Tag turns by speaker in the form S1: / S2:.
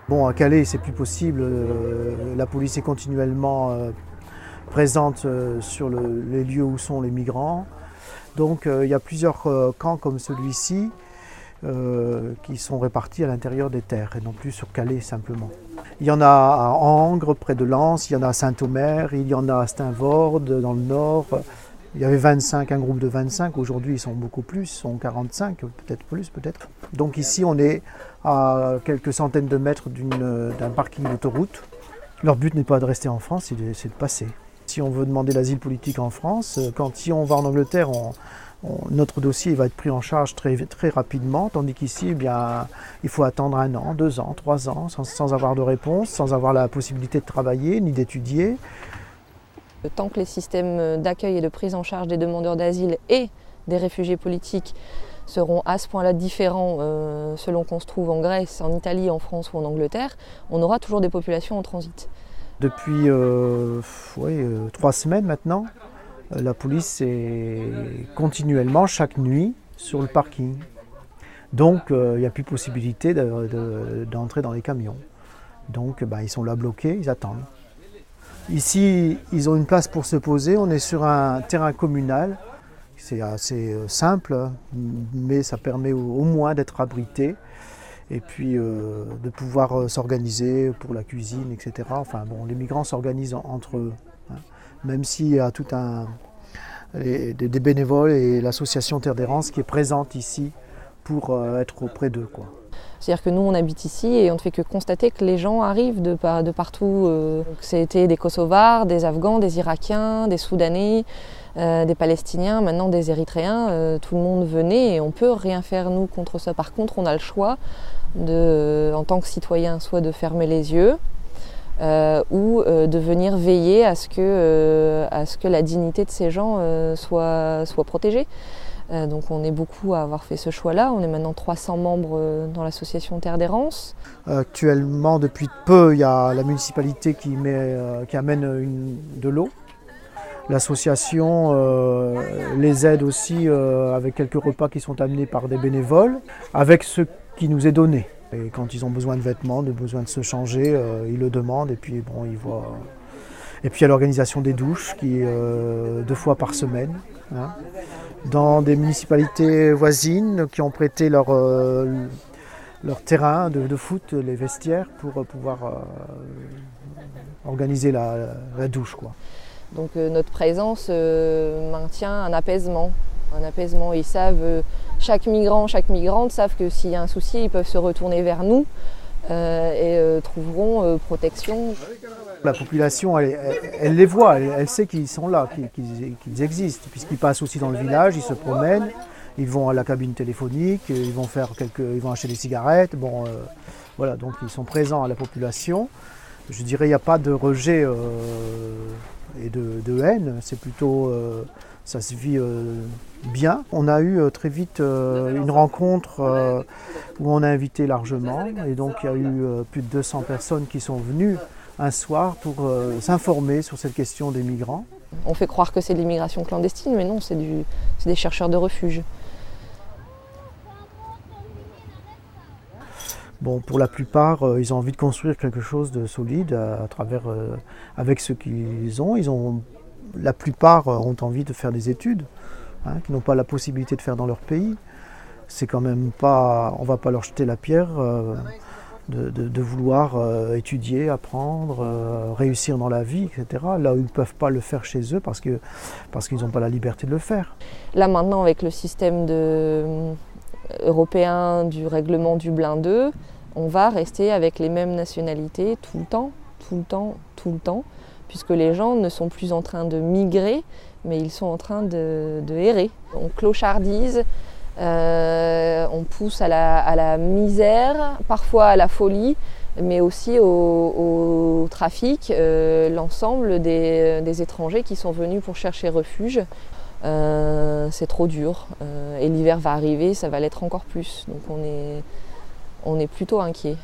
S1: Bon, à Calais, c'est plus possible. La police est continuellement présente sur les lieux où sont les migrants. Donc il y a plusieurs camps comme celui-ci qui sont répartis à l'intérieur des terres et non plus sur Calais simplement. Il y en a à Angres, près de Lens, il y en a à Saint-Omer, il y en a à Steenvoorde, dans le nord. Il y avait 25, un groupe de 25, aujourd'hui ils sont beaucoup plus, ils sont 45, peut-être plus peut-être. Donc ici on est à quelques centaines de mètres d'un parking d'autoroute. Leur but n'est pas de rester en France, c'est de passer. Si on veut demander l'asile politique en France, si on va en Angleterre, notre dossier va être pris en charge très, très rapidement, tandis qu'ici, eh bien, il faut attendre 1 an, 2 ans, 3 ans, sans avoir de réponse, sans avoir la possibilité de travailler ni d'étudier.
S2: Tant que les systèmes d'accueil et de prise en charge des demandeurs d'asile et des réfugiés politiques seront à ce point-là différents selon qu'on se trouve en Grèce, en Italie, en France ou en Angleterre, on aura toujours des populations en transit.
S1: Depuis 3 semaines maintenant, la police est continuellement, chaque nuit, sur le parking. Donc il n'y a plus possibilité d'entrer dans les camions. Donc ils sont là bloqués, ils attendent. Ici, ils ont une place pour se poser. On est sur un terrain communal. C'est assez simple, mais ça permet au moins d'être abrité et puis de pouvoir s'organiser pour la cuisine, etc. Enfin bon, les migrants s'organisent entre eux, hein. Même s'il y a des bénévoles et l'association Terre d'Errance qui est présente ici pour être auprès d'eux, quoi.
S2: C'est-à-dire que nous, on habite ici et on ne fait que constater que les gens arrivent de partout. C'était des Kosovars, des Afghans, des Irakiens, des Soudanais, des Palestiniens, maintenant des Érythréens. Tout le monde venait et on ne peut rien faire, nous, contre ça. Par contre, on a le choix, en tant que citoyen, soit de fermer les yeux ou de venir veiller à ce que la dignité de ces gens soit protégée. Donc on est beaucoup à avoir fait ce choix-là. On est maintenant 300 membres dans l'association Terre d'Errance.
S1: Actuellement, depuis peu, il y a la municipalité qui amène de l'eau. L'association les aide aussi avec quelques repas qui sont amenés par des bénévoles, avec ce qui nous est donné. Et quand ils ont besoin de vêtements, besoin de se changer, ils le demandent et puis bon, ils voient. Et puis il y a l'organisation des douches qui est 2 fois par semaine, hein. Dans des municipalités voisines qui ont prêté leur terrain de foot, les vestiaires, pour pouvoir organiser la douche, quoi.
S2: Donc notre présence maintient un apaisement. Ils savent, chaque migrant, chaque migrante savent que s'il y a un souci, ils peuvent se retourner vers nous et trouveront protection.
S1: La population, elle les voit, elle sait qu'ils sont là, qu'ils existent, puisqu'ils passent aussi dans le village, ils se promènent, ils vont à la cabine téléphonique, ils vont acheter des cigarettes, voilà, donc ils sont présents à la population. Je dirais, il n'y a pas de rejet et de haine, c'est plutôt, ça se vit bien. On a eu très vite une rencontre où on a invité largement, et donc il y a eu plus de 200 personnes qui sont venues un soir pour s'informer sur cette question des migrants.
S2: On fait croire que c'est de l'immigration clandestine, mais non, c'est des chercheurs de refuge.
S1: Bon, pour la plupart, ils ont envie de construire quelque chose de solide avec ce qu'ils ont. La plupart ont envie de faire des études, hein, qu'ils n'ont pas la possibilité de faire dans leur pays. C'est quand même pas, on ne va pas leur jeter la pierre de vouloir étudier, apprendre, réussir dans la vie, etc. Là où ils ne peuvent pas le faire chez eux parce qu'ils n'ont pas la liberté de le faire.
S2: Là maintenant, avec le système européen du règlement Dublin II, on va rester avec les mêmes nationalités tout le temps, puisque les gens ne sont plus en train de migrer, mais ils sont en train de errer. On clochardise, on pousse à la misère, parfois à la folie, mais aussi au trafic, l'ensemble des étrangers qui sont venus pour chercher refuge. C'est trop dur et l'hiver va arriver, ça va l'être encore plus, donc on est plutôt inquiet.